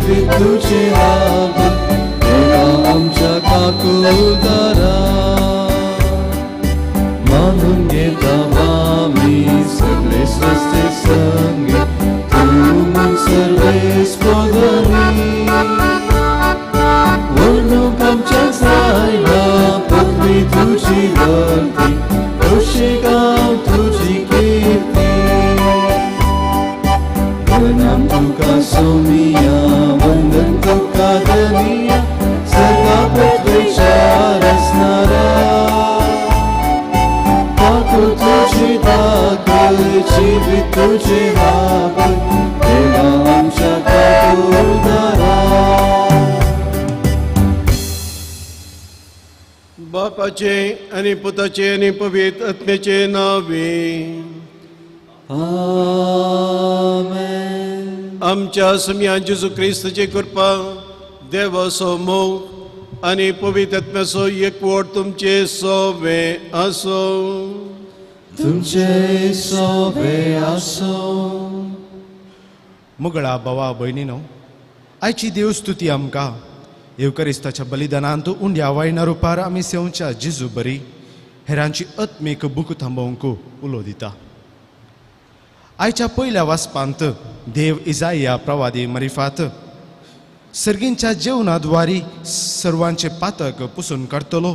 जिवीत तुझे हवे देवा आमच्या काकुळदारा मानून घेता आम्ही सगळे सृष्टी संगी तू मग सर्वेस पोदरी वर्णूक आमच्या जायला पदवी तुझी वरती तुझी गाव तुझी कीर्ती प्रणाम तुका सोमिया वंदन तुका धनिया सदा विचार असणारा काकुळ तुझी दाखल जीवित तुझे हवे देवा आमच्या काकुळदारा बापाचे आणि पुताचे आणि पवित्र आत्म्याचे नावे आमेन. आमच्या सम्या जेजू ख्रिस्ताची कृपा देवाचो मोग आणि पवित्र आत्म्याचो एकवट तुमचे सोवे असो. तुमचे सोबे असो. मुगळा भावा भयणीनो, आयची देव स्तुती आमकां येवकरिस्ताच्या बलिदानांत उंड्या वायना रुपार आमी सेवच्या जिजू बरी हेरांची आत्मीक बुक थांबोवंक उलो दिता. आयच्या पयल्या वाचपांत देव इजाया प्रवादी मरिफात सर्गींच्या जेवणाद्वारी सर्वांचे पातक पुसून काडटलो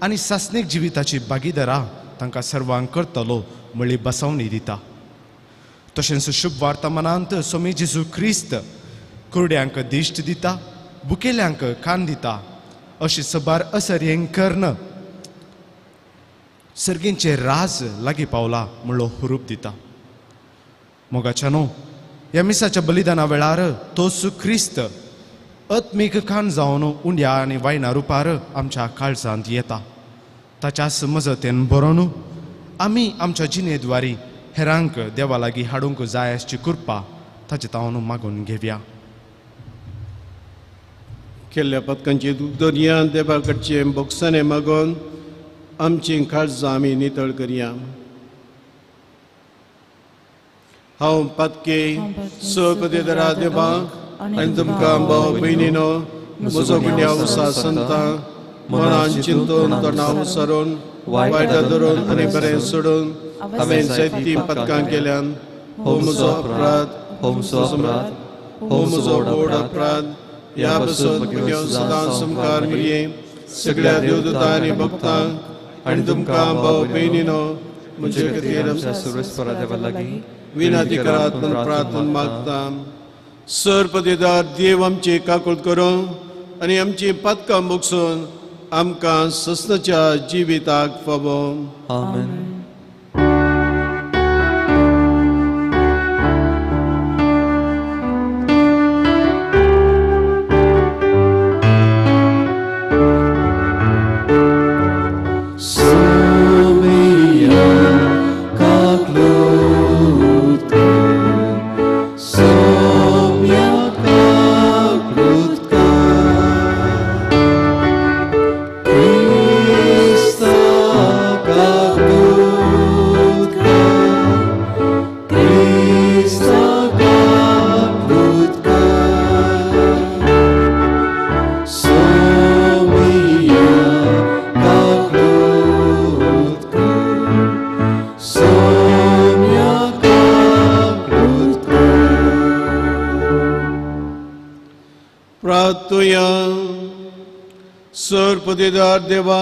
आनी सासणीक जिविताची भागीदारां तांकां सर्वांक करतलो म्हळी बसवणी दिता. तशेंच शुभ वार्तामानांत सोमी जेजू ख्रिस्त कुरड्यांक दिश्ट दिता, बुकेल्यांक कान दिता अशी सबार असर हें कर्ण सर्गींचे राज लागीं पावला म्हणलो हुरूप दिता. मोगाच्यानो ह्या मिसाच्या बलिदाना वेळार तोच ख्रिस्त आत्मीक खाण जावन उंड्या आनी वायना रुपार आमच्या काळजांत येता. ताच्याच मजतेन बरोवन आमी आमच्या जिणेद्वारी हेरांक देवा लागीं हाडूंक जाय आसची कृपा ताचे तावन मागून घेवया. केल्ल्या पदकांची दुर्यान देवा कडचे बोगसाने मागून आमची काळजां आमी नितळ करया. हांव पदके सपदेदरा देवा आनी तुमकां भाव भयणीनो म्हजो गुन्या उसा संता मनान चिंतून तोंडां उसरून वायटा धरून आनी बरें सोडून हांवें जायतीं पदकां केल्यान हो म्हजो अपराध, हो म्हजो व्हड अपराध. ह्या बसून गुन्यांव सदां समकार मिरये सगळ्या देवदूतां आनी भक्तांक आनी तुमकां भाव भयणीनो म्हजे खातीर सर्वेस्परा देवा लागीं विनंती करात म्हूण प्रार्थना मागता. सर्पदेदार देव आमची काकूळ करूं आनी आमची पदकां मुगसून आमकां ससनाच्या जिविताक फावो. आमेन. सर्पदेदार देवा,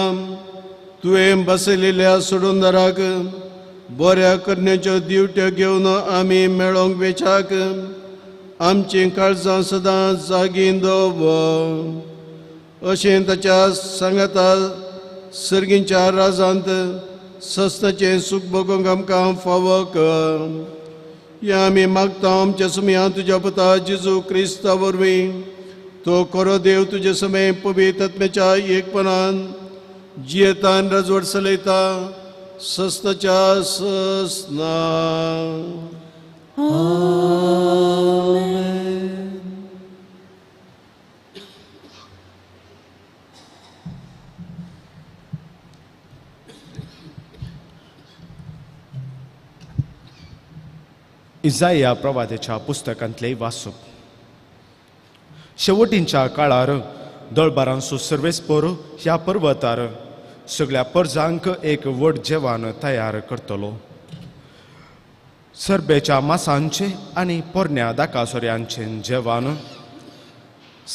तुवें बसयलेल्या सोडूनदाराक बऱ्या करण्याच्यो दिवट्यो घेवन आमी मेळोंक वेचाक आमची काळजां सदां जागीं दवर. अशें ताच्या सांगाता सर्गींच्या राजांत सस्ताचें सूख भोगूंक आमकां फावो कर. या आमी मागता आमच्या सुमया तुज्या पुता जेजू क्रिस्ता वरवीं. तो खरो देव तुजे समें पवित्र आत्म्याच्या एकपणान जियेता आनी राजवट चलयता सस्ताच्या ससना. इजाया प्रवाद्याच्या पुस्तकांतले वाचप. शेवटींच्या काळार दळबारांचो सर्वेस्पर ह्या पर्वतार सगळ्या परजांक एक व्हड जेवण तयार करतलो. सरबेच्या मासांचे आनी पोरण्या दाकासोऱ्यांचे जेवण,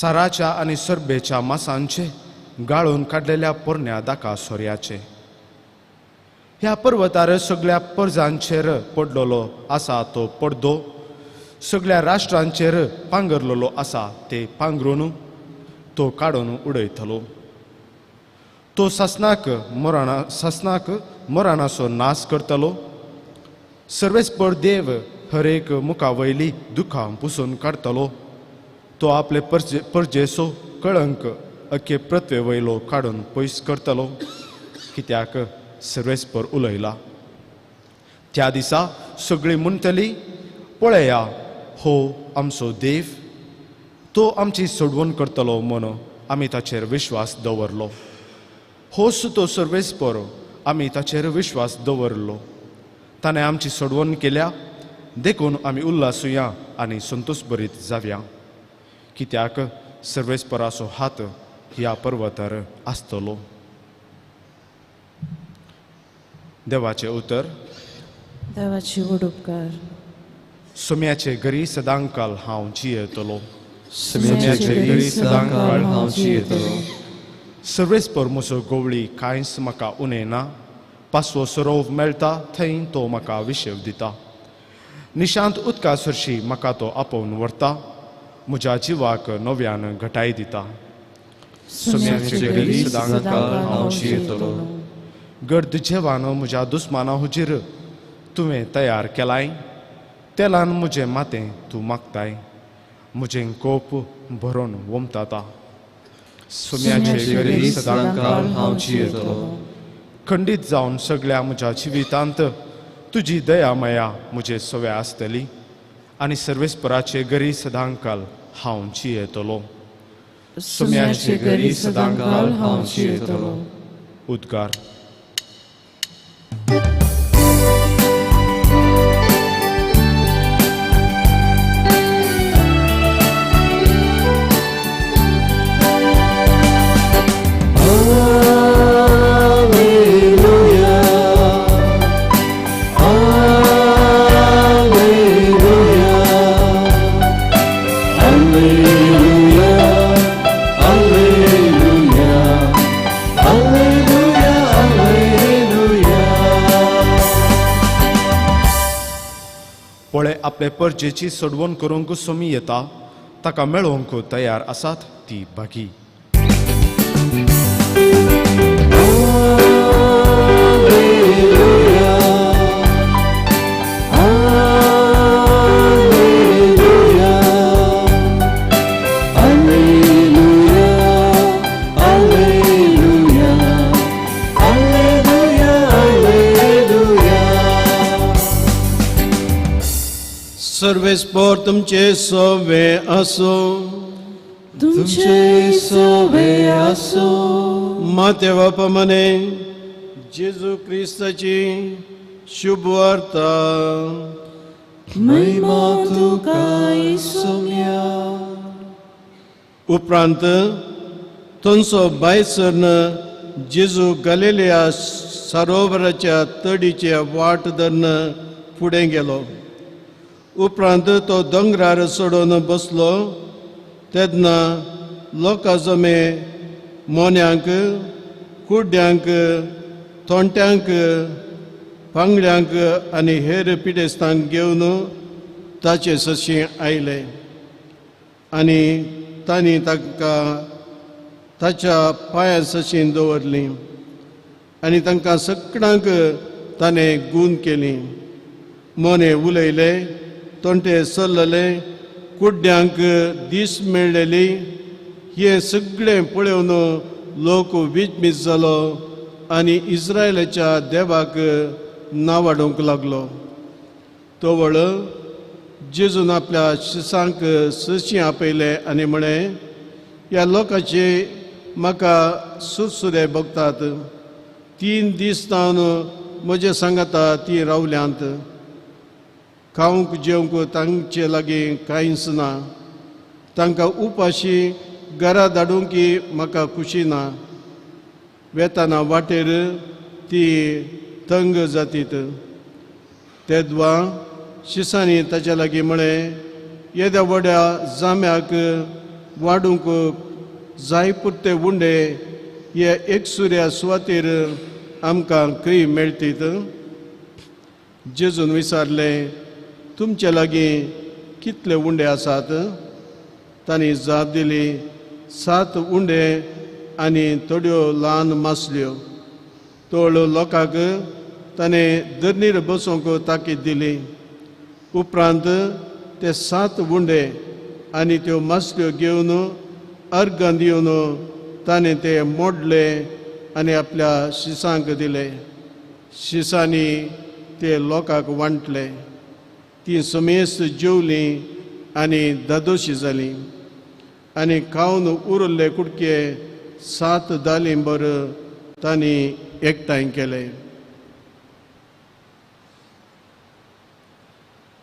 साराच्या आनी सरबेच्या मासांचे गाळून काडलेल्या पोरण्या दाकासोऱ्याचे. ह्या पर्वतार सगळ्या परजांचेर पडलेलो आसा तो पडदो, सगळ्या राष्ट्रांचेर पांगरलेलो आसा ते पांगरून तो काडून उडयतलो. तो सासनाक मरणाचो नाश करतलो. सर्वेस्पर देव हर एक मुखावयली दुखां पुसून काडतलो. तो आपले परजेचो कळंक अख्खे पृथ्वे वयलो काडून पयस करतलो, कित्याक सर्वेस्पर उलयला. त्या दिसा सगळीं म्हणटली, पळया हो आमचो देव. तो आमची सोडवण करतलो म्हूण आमी ताचेर विश्वास दवरलो. होच तो सर्वेस्पर, आमी ताचेर विश्वास दवरलो. ताणें आमची सोडवण केल्या देखून आमी उल्हासुया आनी संतोश भरीत जावया, कित्याक सर्वेस्पराचो हात ह्या पर्वतार आसतलो. देवाचें उतर. देवाची व्हड उपकार. सोम्याचे घरी सदांकाल हांव जियेतलो. सोम्याचे घरी सदांकाळ हांव जियेतलो. सर्वेस्पर म्हजो गवळी कांयच म्हाका उणें ना. पासवो सरोव मेळटा थंय तो म्हाका विशेव दिता. निशांत उदका सरशी म्हाका तो आपोवन व्हरता. म्हज्या जिवाक नव्यान घटाय दिता. सोम्याचे घरी सदांकाळ हांव जियेतलो. गर्द जेवण म्हज्या दुस्माना हुजीर तुवें तयार केलाय. तेलान म्हजें मातें तूं मागताय. म्हजें कोप भरून वमताता. सोम्याचे घरी सदांकाळ हांव जियेतलो. खंडीत जावन सगळ्या म्हज्या जिवितांत तुजी दया माया म्हजे सवे आसतली. आनी सर्वेस्पराचे घरी सदांकाल हांव जियेतलो. सोम्याचे घरी सदांकाळ हांव जियेतलो. उद्गार. पळय आपले परजेची सोडवण करूंक सोमी येता. ताका मेळोवंक तयार आसात ती बागी. सर्वेस्पर तुमचे सवे असो. तुमचे सवे आसो. माते बापामने जेजू क्रिस्ताची शुभ वार्ता. महिमा तुका सोम्या. उपरांत थंयचो बायसरन जेजू गलिलिया सरोवराच्या तडीचे वाट धरून फुडें गेलो. उपरांत तो दोंगरार चडोवन बसलो. तेन्ना लोकां जमे मोन्यांक, कुड्ड्यांक, थोंट्यांक, पांगड्यांक आनी हेर पिडेस्तांक घेवन ताचे सशी आयले. आनी तांणी ताका ताच्या पांयां सशीं दवरली आनी तांकां सगळ्यांक ताणें गूण केली. मोने उलयले, तोंटे चल्लले, कुड्ड्यांक दीस मेळ्ळेली. हे सगळें पळोवन लोक विचमीत जालो आनी इस्रायलाच्या देवाक नांवाडूंक लागलो. तोवळ जेजून आपल्या शिसांक सशी आपयले आनी म्हळें, ह्या लोकांचे म्हाका सुरसुरे भोगतात. 3 दीस जावन म्हजे सांगाता ती रावल्यांत. खावंक जेवंक तांचे लागीं कांयच ना. तांकां उपाशी घरा धाडूंकी म्हाका खुशी ना. वेताना वाटेर ती तंग जातीत. तेदवा शिसांनी ताच्या लागीं म्हळें, येद्या व्हड्या जाम्याक वाडूंक जाय पुरते उंडे हे एकसुऱ्या सुवातेर आमकां खंय मेळटीत. जेजून विचारलें, तुमचे लागीं कितले उंडे आसात? तांणी जाप दिली, 7 उंडे आनी थोड्यो ल्हान मासल्यो. तोळ लोकांक ताणें धरणीर बसोवंक ताकीद दिली. उपरांत ते 7 उंडे आनी त्यो मासल्यो घेवन अर्गां दिवन ताणें ते मोडले आनी आपल्या शिसांक दिले. शिसांनी ते लोकांक वांटले. ती समेस्त जेवलीं आनी दादोशी जालीं. आनी खावन उरिल्ले कुडके 7 दालींबर तांणी एकठांय केले.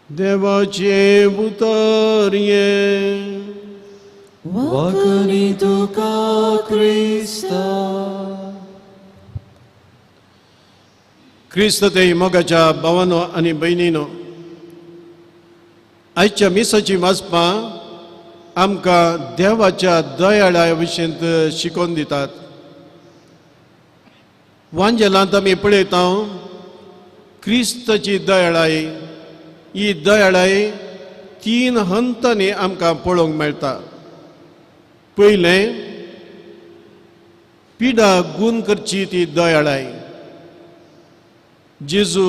देवाचे उतरये. वखणी तुका क्रिस्ता. क्रिस्त ते मोगाच्या भावांनो आनी भयणींनो, आयच्या मिसाची वाचपां आमकां देवाच्या दयाळाय विशींत शिकोवन दितात. वांजेलांत आमी पळयता क्रिस्ताची दयाळाय. ही दयाळाय 3 हंतांनी आमकां पळोवंक मेळटा. पयलें, पिडा गूण करची ती दयाळाय. जेजू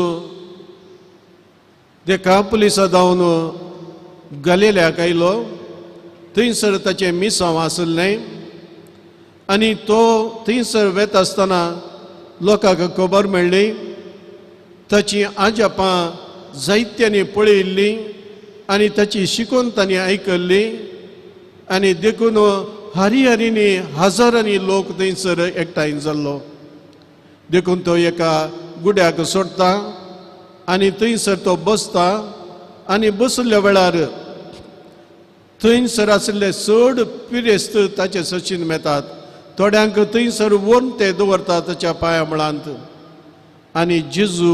देकापुलिसा जावन गलिल्याक आयलो. थंयसर ताचें मिसांव आसलें आनी तो थंयसर वेता आसतना लोकांक खबर मेळ्ळी. ताची आजापां जायत्यांनी पळयल्लीं आनी ताची शिकोवन तांणी आयकल्ली. आनी देखून हरिहरींनी हजारांनी लोक थंयसर एकठांय जाल्लो. देखून तो एका गुड्याक सोडता आनी थंयसर तो बसता. आनी बसल्या वेळार थंयसर आशिल्ले चड पिरेस्त ताचे सशीन मेतात. थोड्यांक थंयसर व्हरून ते दवरता ताच्या पांया मुळांत. आनी जेजू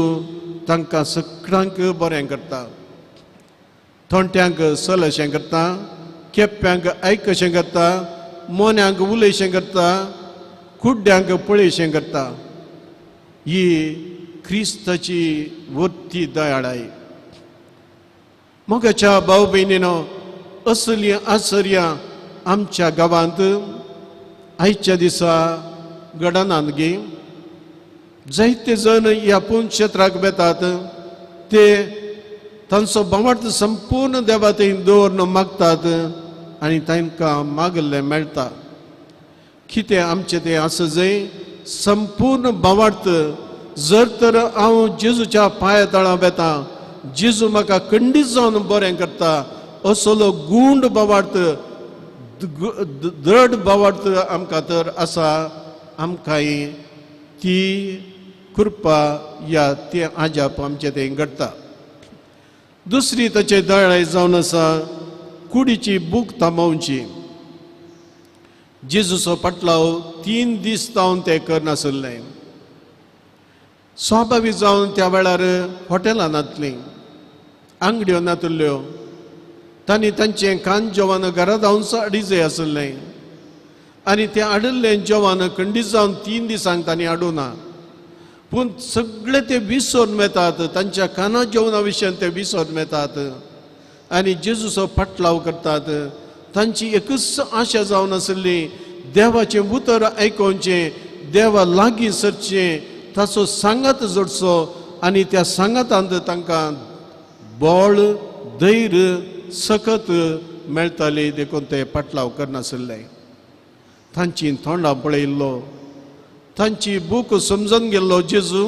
तांकां सगळ्यांक बरें करता. थोंट्यांक सल अशें करता, केप्यांक आयक अशें करता, मोन्यांक उलयशें करता, कुड्ड्यांक पळयशें करता. ही क्रिस्ताची वर्ती दयाळाय. मोगाच्या भाव भयणीनो, असली आश्चर्यां आमच्या गांवांत आयच्या दिसा घडनात गे. जायते जण ह्या पुण्यक्षेत्राक वेतात. ते तांचो भावार्थ संपूर्ण देवा थंय दवरून मागतात आनी तांकां मागल्लें मेळटा. कितें आमचें तें आसा जंय संपूर्ण भावार्थ. जर तर हांव जेजूच्या पांया तळां वेतां, जेजू म्हाका खंडीत जावन बरें करता, असलो गूंड भावार्थ, दृढ भावार्थ आमकां तर आसा. आमकांय ती कृपा या ते आजाप आमचें तें घडटा. दुसरी ताचे दयाळाय जावन आसा कुडीची भूक थांबोवची. जेजूचो पाटलाव 3 दीस जावन ते करनासलें. स्वाभावीक जावन त्या वेळार हॉटेलां नासलीं, आंगड्यो नासल्यो. तांणी तांचें खाण जेवण घरा धांवून हाडिचें आसलें. आनी तें हाडिल्लें जेवण खंडीत जावन 3 दिसांक तांणी हाडूना. पूण सगळे ते विसरून वेतात. तांच्या खाना जेवणा विशयी ते विसरून वेतात आनी जेजूचो पाटलाव करतात. तांची एकच आशा जावन आसली, देवाचें उतर आयकोवचें, देवा लागीं सरचें, ताचो सांगात जोडचो आनी त्या सांगातांत तांकां बळ, धैर्य, सकत मेळटाली. देखून ते पाटलाव करनासले. तांची तोंडां पळयल्लो, तांची भूक समजून गेल्लो जेजू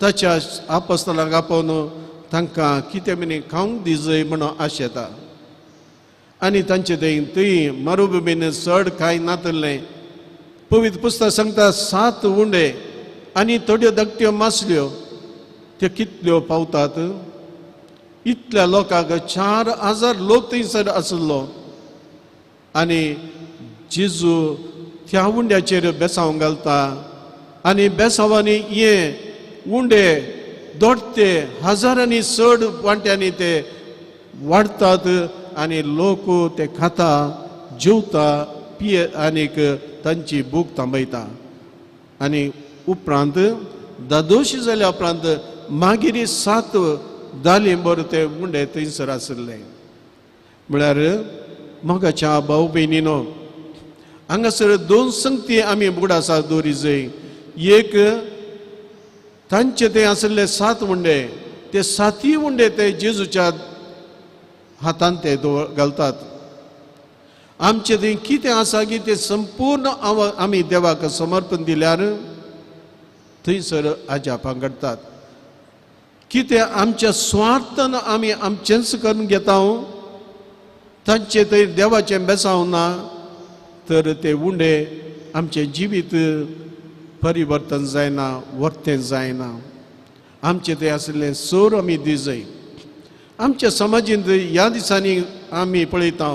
ताच्या आपोस्तलांक आपोवन तांकां कितें मिनी खावंक दिजय म्हणून आशेता. आनी तांचे थंय मरुभुमीन चड कांय नातलें. पवित्र पुस्तक सांगता 7 उंडे आनी थोड्यो धाकट्यो मासल्यो त्यो कितल्यो पावतात. इतल्या लोकांक 4000 लोक थंयसर आसलो. आनी जेजू त्या उंड्याचेर बेसांव घालता आनी बेसांवांनी हे उंडे दोडते हजारांनी चड वांट्यांनी ते वाडटात आनी लोक ते खाता जेवता पिये आनीक तांची भूक थांबयता आनी उपरांत दादोशी जाल्या उपरांत मागीर 7 दालींबर ते उंडे थंयसर आसले म्हळ्यार मोगाच्या भाऊ भयणीनो हांगासर 2 संगती आमी बुडासा दवरी जाय एक तांचे ते आसले 7 उंडे ते 7 उंडे ते जेजूच्या हातान ते घालतात आमचे थंय कितें आसा की ते संपूर्ण आमी देवाक समर्पण दिल्यार थंयसर आजापां घडटात कितें आमच्या स्वार्थान आमी आमचेंच करून घेता तांचे थंय देवाचें बेसांव ना तर ते उंडे आमचें जिवीत परिवर्तन जायना वर्तें जायना आमचे ते आसले सोर आमी दी जाय आमच्या समाजींत ह्या दिसांनी आमी पळयता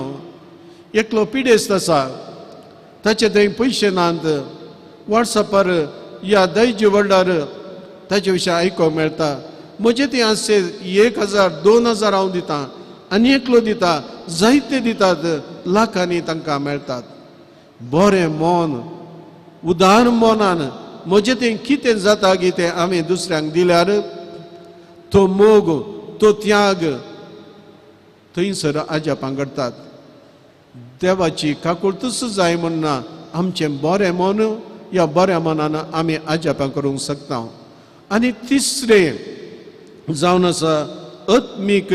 एकलो पिडेस्त आसा ताचे थंय पयशे नात वॉट्सॅपार या दैज वर्ल्डार ताचे विशीं आयकोंक मेळटा म्हजे थंय आसचे 1000 2000 हांव दितां आनी एकलो दिता जायते दितात लाखांनी तांकां मेळटात बरें मन उदार मनान म्हजे थंय कितें जाता की तें आमी दुसऱ्यांक दिल्यार तो मोग तो त्याग थंयसर आजापां घडटात देवाची काकुळटूच जाय म्हणना आमचें बरें मन या बऱ्या मनान आमी आजापां करूंक शकता आनी तिसरें जावन आसा आत्मीक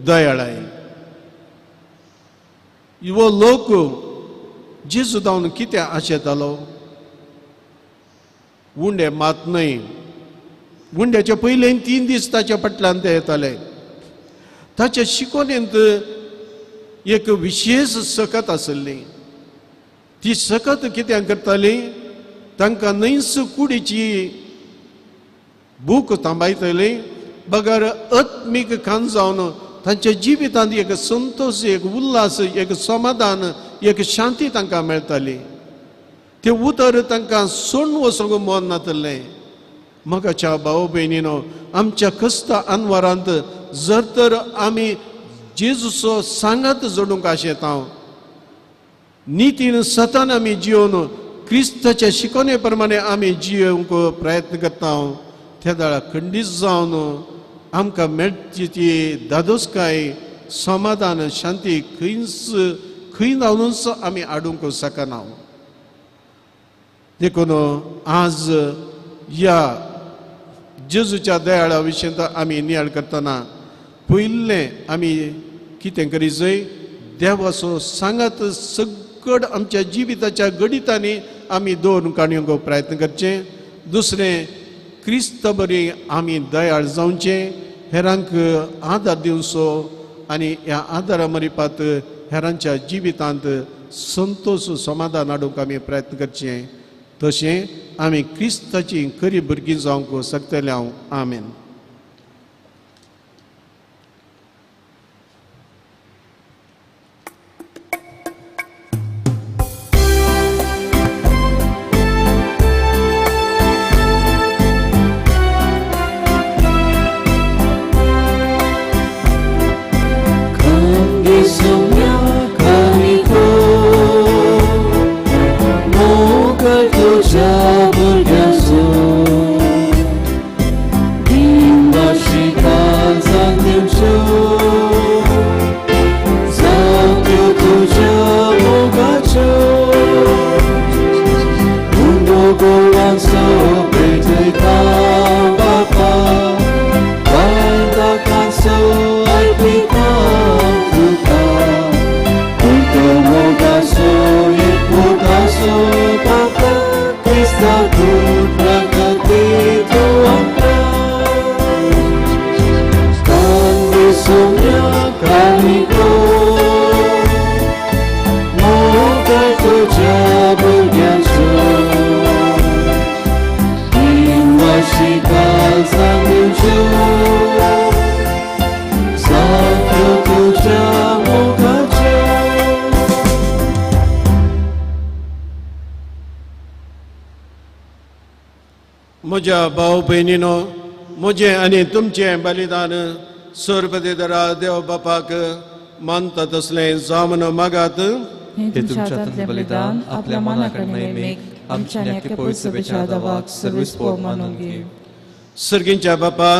दयाळाय हो लोक जेजू जावन कितें आशेतालो उंडे मात न्हय उंड्याच्या पयले 3 दीस ताच्या फाटल्यान ते येताले ताच्या शिकोवणेंत एक विशेष सकत आसली ती सकत कितें करताली तांकां नैस कुडीची भूक थांबयतली बगर आत्मीक खान जावन तांच्या जिवितांत एक संतोष एक उल्हास एक समाधान एक शांती तांकां मेळटाली ते उतर तांकां सोडून वचूंक मन नातलें मोगाच्या भाव भयणीनो आमच्या कस्त अनवरांत जर तर आमी जेजूचो सांगात जोडूंक आशेता नितीन सतान आमी जिवन क्रिस्ताच्या शिकोवणे प्रमाणे आमी जियोंक प्रयत्न करता त्या दाळा खंडीत जावन आमकां मेळची ती दादोसकाय समाधान शांती खंय रावनूच आमी हाडूंक शकना देखून आज ह्या जेजूच्या दयाळा विशीं आमी नियाळ करतना पयलें आमी कितें करी जाय देवाचो सांगात सगळ आमच्या जिविताच्या गणितांनी आमी दवरून काडूंक प्रयत्न करचे दुसरें क्रिस्त बरी आमी दयाळ जावचें हेरांक आदार दिवचो आनी ह्या आदारा मरिपात हेरांच्या जिवितांत संतोष समाधान हाडूंक आमी प्रयत्न करचे तशें आमी क्रिस्ताची खरी भुरगीं जावंक शकतले हांव आमेन Dia म्हज्या भाव भयणीनो, म्हजें आनी तुमचें बलिदान सर्वदेदरा देव बापाक मानता तसलें जावन मागात. हे तुमच्या हातांतलें बलिदान आपल्या मनाकडे नेमेक आमच्या नेके पवित्र सभेच्या दावाक सर्विस्पोर मानून घे. सर्गींच्या बापा,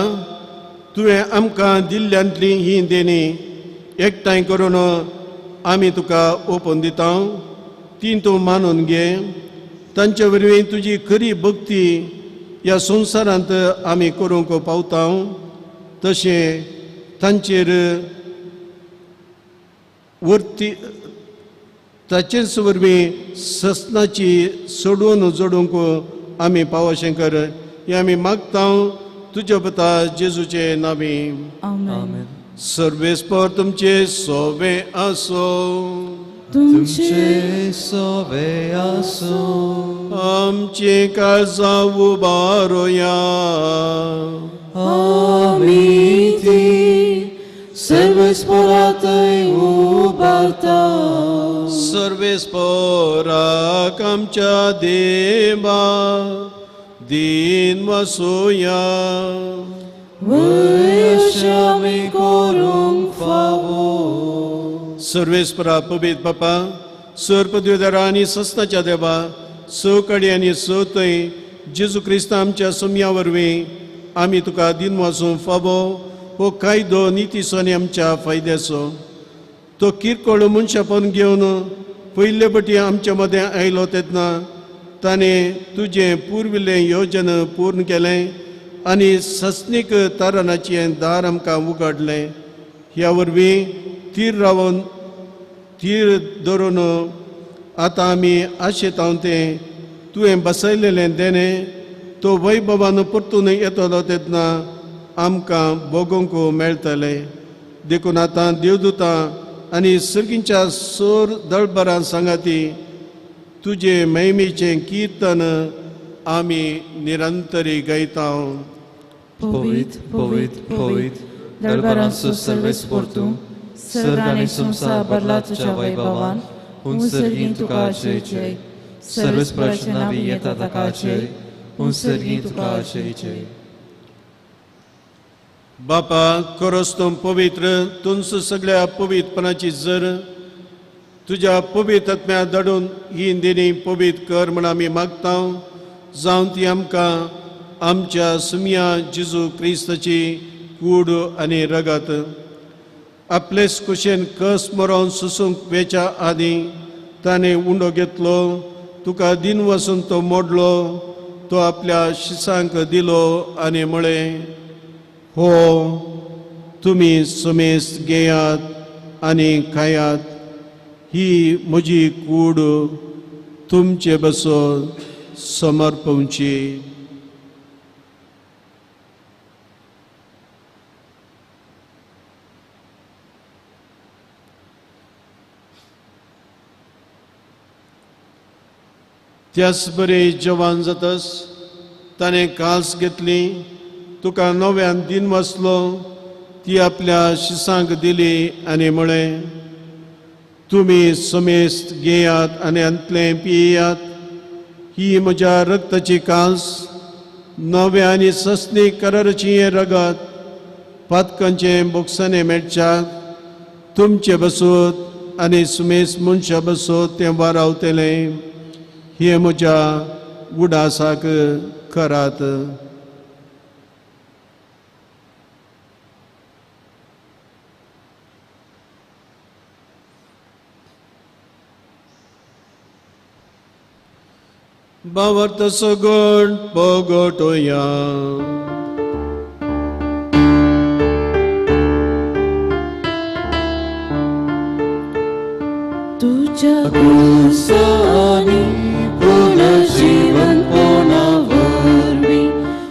तुवें आमकां दिल्ल्यांतली ही देणी एकठांय करून आमी तुका ओपून दिता. ती तूं मानून घे. तांचे वरवीं तुजी खरी भक्ती ह्या संवसारांत आमी करूंक पावता. तशें तांचेर ताचेच वरवीं ससनाची सोडून जोडूंक आमी पावशें कर. हें आमी मागता तुज्या पुता जेजूचे नांवी. आमेन. सर्वेस्पर तुमचे सोवे आसो. तुमचे सोवे आसो. आमची काळजां उबारोया. आमी ती सर्वेस्परांतय उबारता. सर्वेस्पराक आमच्या देवा दिन वसोया. वयश आमी करूंक फावो. सर्वेस्परा पवित्र बापा, सर्पद्वेदरा आनी सस्ताच्या देवा, सकडे आनी सतय जेजू क्रिस्त आमच्या सुमया वरवीं आमी तुका दिन वाचूंक फावो. हो कायदो नितीचो आनी आमच्या फायद्याचो. तो किरकोळ मनशापण घेवन पयले बटी आमच्या मदें आयलो तेन्ना ताणें तुजें पुर्विल्लें योजन पूर्ण केलें आनी सस्नीक तारणाचें दार आमकां उगडलें. ह्या वरवीं तीर धरून आतां आमी आशेता तें तुवें बसयलेलें देणें तो वैभवान परतून येतलो तेन्ना आमकां भोगूंक मेळटलें. देखून आतां देवदूतां आनी सर्गींच्या सोर दळबरां सांगाती तुजे महिमेचें कीर्तन आमी निरंतरी गायता. Povit, povit, povit, darbaransuz सर्वेस्पोर तूं, सर्ग आनी संसार भरला तुज्या वैभवान. सर्गीं तुका जय जय. सर्वेस्पराच्या नांवी येता ताका जय. सर्गीं तुका जय जय. बापा, खरोच तूं पवित्र, तुंच सगळ्या पवित्रपणाची जर तुज्या पवित्र आत्म्या धाडून ही देणी पवित्र कर म्हण आमी मागता. जावं ती आमकां आमच्या सुमया जेजू क्रिस्ताची कूड आनी रगत आपलेच कुशेन कस मरोन सुसूंक वेच्या आदीं ताणें उंडो घेतलो. तुका दिन वचून तो मोडलो. तो आपल्या शिसांक दिलो आनी म्हळें, हो, तुमी समेस्त घेयात आनी खायात. ही म्हजी कूड तुमचे बसोन समर्पवची. त्याच बरे जवान जातस ताणें कास घेतली. तुका नव्यान दिन वसलो. ती आपल्या शिसांक दिली आनी म्हळें, तुमी समेस्त घेयात आनी अंतलें पियेयात. ही म्हज्या रक्ताची कास, नव्या आनी ससनी कराराची हें रगत पातकांचें बोगसाने मेळच्याक तुमचे बसोत आनी समेस्त मनशां बसोत तें वारावतलें. हे म्हज्या उडासाक करात. बावर्त सगळ पोगोटोया. तुझ्या कुसानी पुनर्जीवन पोना वरवीं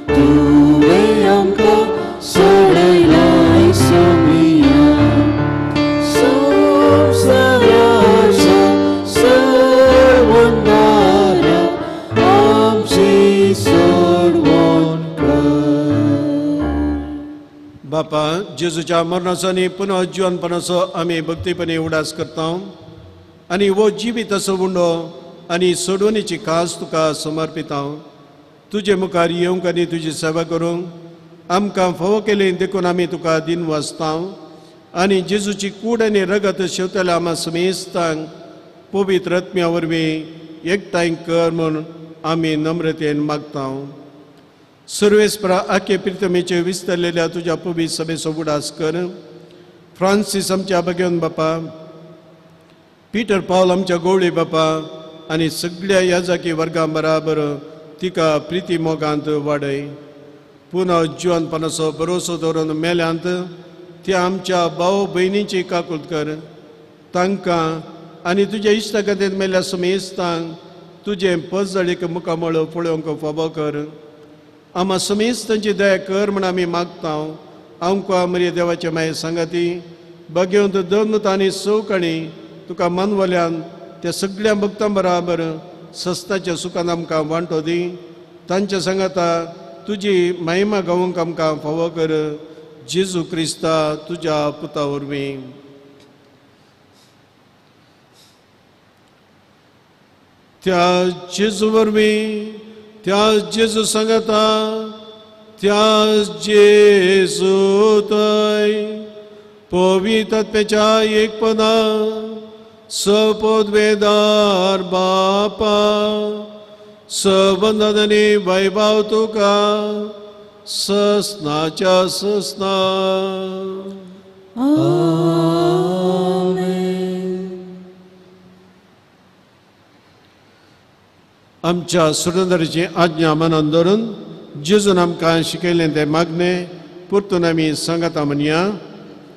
तुवें आमकां सोडयलाय सोमिया. संवसाराच्या सर्वनाऱ्या आमची सोडवण कर. बापा, जेजूच्या मरणाचो आनी पुनः जिवनपणाचो आमी भक्तीपणे उडास करता आनी वो जिवीत असो उंडो आनी सोडवणीची कास तुका समर्पिता. तुजे मुखार येवंक आनी तुजी सेवा करूंक आमकां फावो केले देखून आमी तुका दिन वाचतां आनी जेजूची कूड आनी रगत शेवतल्या आम्हा समेस्तांक पवित्र आत्म्या वरवीं एकठांय कर म्हूण आमी नम्रतेन मागता. सर्वेस्परा आखे प्रितमेचे विस्तारलेल्या तुज्या पवित्र सभेचो उडास कर. फ्रांसीस आमच्या भगिवन बापा, पीटर पावल आमच्या गवळी बापा आनी सगळ्या याजाकी वर्गां बराबर तिका प्रिती मोगांत वाडय. पुनः जिवनपणाचो भरोसो दवरून मेल्यांत त्या आमच्या भाव भयणींची काकूट कर. तांकां आनी तुज्या इश्टगतींत मेल्ल्या समेस्तांक तुजें पसजळीक मुखामळ पळोवंक फावो कर. आम्हा समेस्तांची दया कर म्हण आमी मागता. आमकां मरे देवाचे माये सांगाती भगिवंत दनूत आनी सवकाणी तुका मनवल्यान त्या सगळ्या भक्तां बराबर सस्ताच्या सुखान आमकां वांटो दी. तांच्या सांगाता तुजी महिमा गावूंक आमकां फावो कर. जेजू क्रिस्ता तुज्या पुता वरवीं. त्या जेजू वरवीं, त्या जेजू सांगाता, त्या जेजू थंय पवित्र आत्म्याच्या एकपदा सपोदवेदार बापा सबंदन आनी वैभव तुका ससनाच्या ससना. आमच्या सुरंदराची आज्ञा मनान धरून जेजून आमकां शिकयलें तें मागणे परतून आमी सांगाता म्हणया.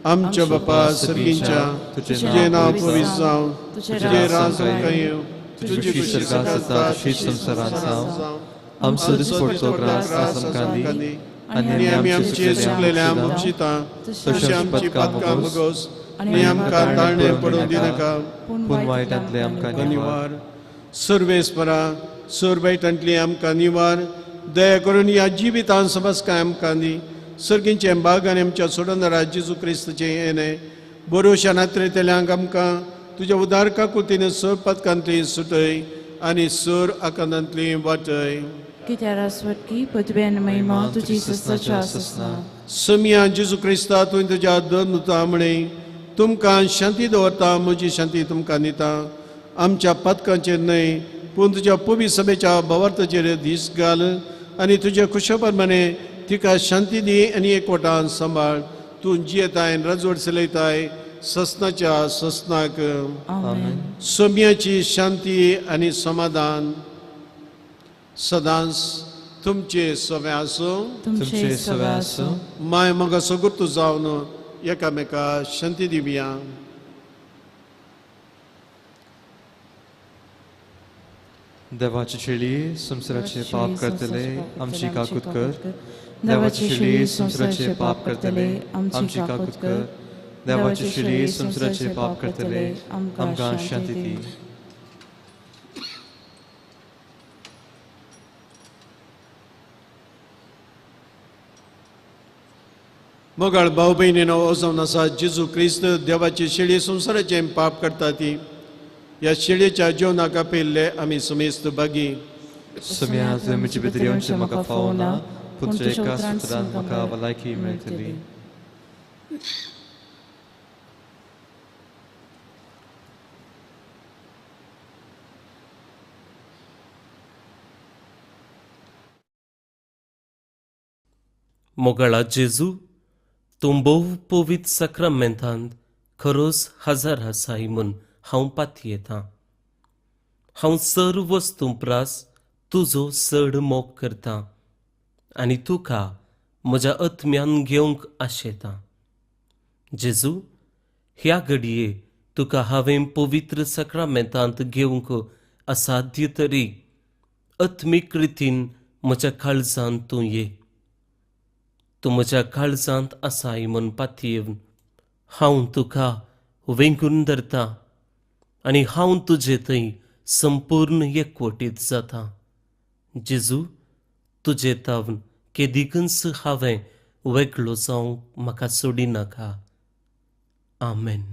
आमच्या बापा सर्गींच्या तुजें नांव पवित्र जावं, तुजें राज येवं, तुजी कुशी स्वर्गांत जाता तशीच संवसारांत जावं. आमचो दिसपडटो ग्रास आज आमकां दी आनी आमी आमचे चुकलेल्या आमचिता तशी आमची पातकां भोगोस आनी आमकां ताळणेर पडूंक दिनाका पूण वायटांतले आमकां निवार. सर्वेस्परा सोरबायटांतली आमकां निवार. दया करून ह्या जिवितांत समजकाय आमकां दी. सर्गींचे बाग आनी आमच्या सोडंदरा जेजू क्रिस्ताचें येणें बरोवशा नात्रेतल्यांक आमकां तुज्या उदार काकुतीन सोर पदकांतली सुटय आनी सोर आकांतांतली वाटय. कित्याक स्वर्गी पदव्यान महिमा तुजी सस्ताच्या ससना. समिया जेजू क्रिस्ता तुवें तुज्या दनूता म्हणय तुमकां शांती दवरता, म्हजी शांती तुमकां दिता. आमच्या पदकांचेर न्हय पूण तुज्या पवित्र सभेच्या भवार्थाचेर दीस घाल आनी तुज्या खुशाप्रमाणे तिका शांती दी आनी एकवटान सांबाळ. तूं जियेताय राजवट चलयताय ससनाच्या ससनाक. आमेन. सोम्याची शांती आनी समाधान सदांच तुमचे सवे आसूं. तुमचे सवे आसूं. माय मोगाचो गुर्तू जावन एकामेका शांती दिवया. देवाची शेळी संवसाराचे पाप करतले आमची काकूत कर. देवाची शेळी संवसाराचे पाप करतले आमची काकूत कर. देवाची शेळी संवसाराचे पाप करतले आमकां शांती दी. मोगाळ भाऊ भयणीनो वचोवन आसा जेजू क्रिस्त देवाची शेळी संवसाराचे पाप करता ती. ह्या शेळयेच्या जेवणाक आपयल्ले आमी समेस्त भागी. सम्या जमीची भितर येवचें म्हाका फावो ना, पूण तुज्या एका सुत्रान म्हाका भलायकी मेळटली. मोगाळा जेजू तूं भोव पवित्र सक्रामेंतांत खरोच हजार आसाय म्हूण हांव पातयेतां. हांव सर्व वस्तू प्रास तुजो चड मोग करतां आनी तुका म्हज्या आत्म्यान घेवंक आशेतां. जेजू ह्या घडये तुका हांवें पवित्र सक्रामेंतांत घेवंक असाध्य तरी आत्मीक रितीन म्हज्या काळजांत तूं ये. तूं म्हज्या काळजांत आसाय म्हूण पातयेवन हांव तुका वेंगून धरतां आनी हांव तुजे थंय संपूर्ण एकवटीत जाता. जेजू तुजे तावन केदिकच हांवें वेगळो जावंक म्हाका सोडिनाका. आमेन.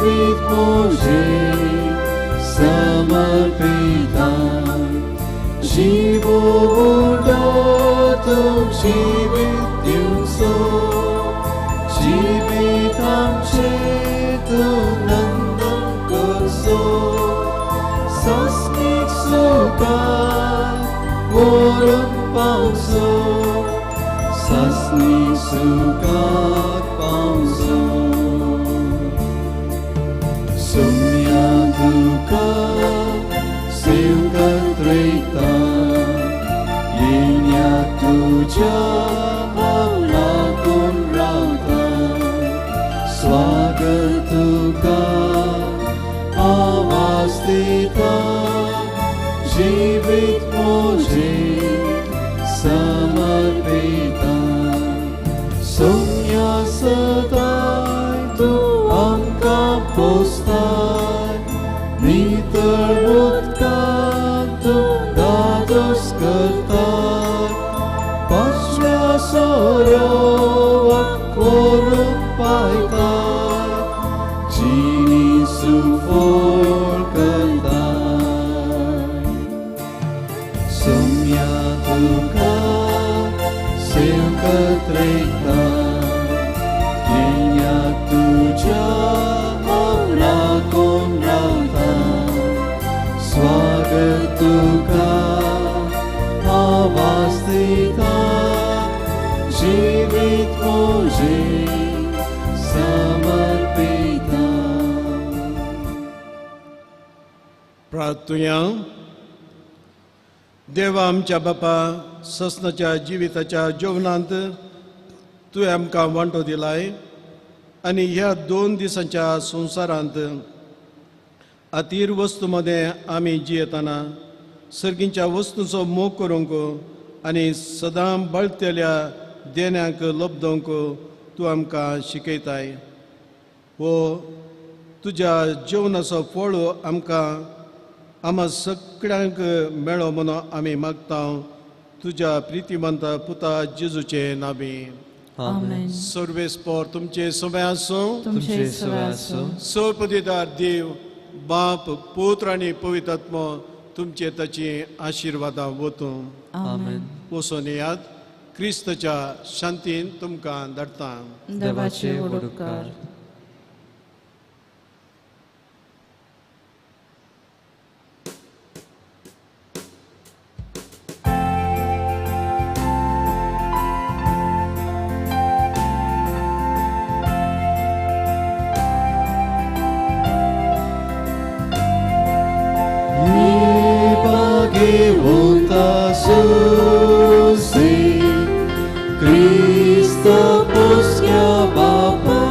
जीवित मुझे समर्पिता जीवो उडो तुम जीवित दिवसो जीवित आमचे तू नंदन करसो सस्निक सुखात वरून पावसो सस्निक सुखात पावसो Sumya duka sevgat reita Yinya tuja lakon rata Swagat duka avastita Jivit mujhe samarpita Sumya sadai tu amka postai Nitermutkan tu dados kertai Pasya sorowak korupaitai Jini sufor kertai Sumya duka sevkat reita Yinya tuja lakon rata Swagat duka avastita Jivit mujhe samarpita प्रार्थूया देवा आमच्या बापा ससनाच्या जिविताच्या जेवणांत तुवें आमकां वांटो दिलाय आनी ह्या 2 दिसांच्या संवसारांत अतीर वस्तूमध्ये आमी जियेतना सर्गींच्या वस्तूंचो मोग करूंक आनी सदां बळतेल्या देण्यांक लबदोवंक तूं आमकां शिकयताय वो तुज्या जेवणाचो फळ आमकां आम्हा सगळ्यांक मेळो म्हणून आमी मागता तुज्या प्रितीमंत पुता जेजूचे नांवी आमेन. सर्वेस्पर तुमचे सवय आसूं तुमचे सवय आसूं. सर्वपदीदार देव बाप पुत्र आनी पवित्र आत्मा तुमचे ताची आशिर्वादां वतूं आमेन. वचून येयात क्रिस्ताच्या शांतीन तुमकां धाडटा देवाचे उडोवकार. Cristo Puskya Bapa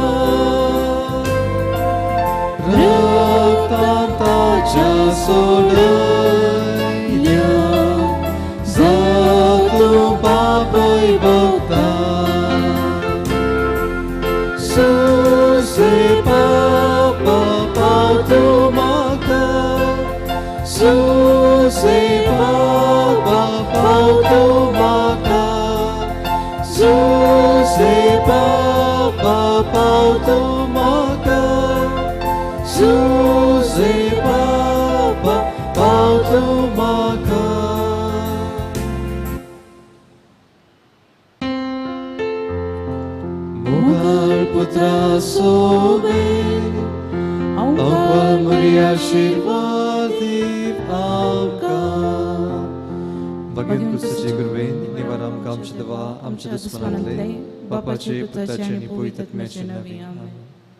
Raktanta Sodaya Zatu Bapai Bhakta Suse Papa Pautu Maka Suse Papa Pautu Maka Suse Papa Pautu Maka Suse Papa Pautu Maka Mughal Putra Sobe Awal Maria Shirvadip Avka Bagin pustaci gurvein, nivaram kam chidava, am chidusmanale, bapace, putace, ni puitat mece navi. Amen.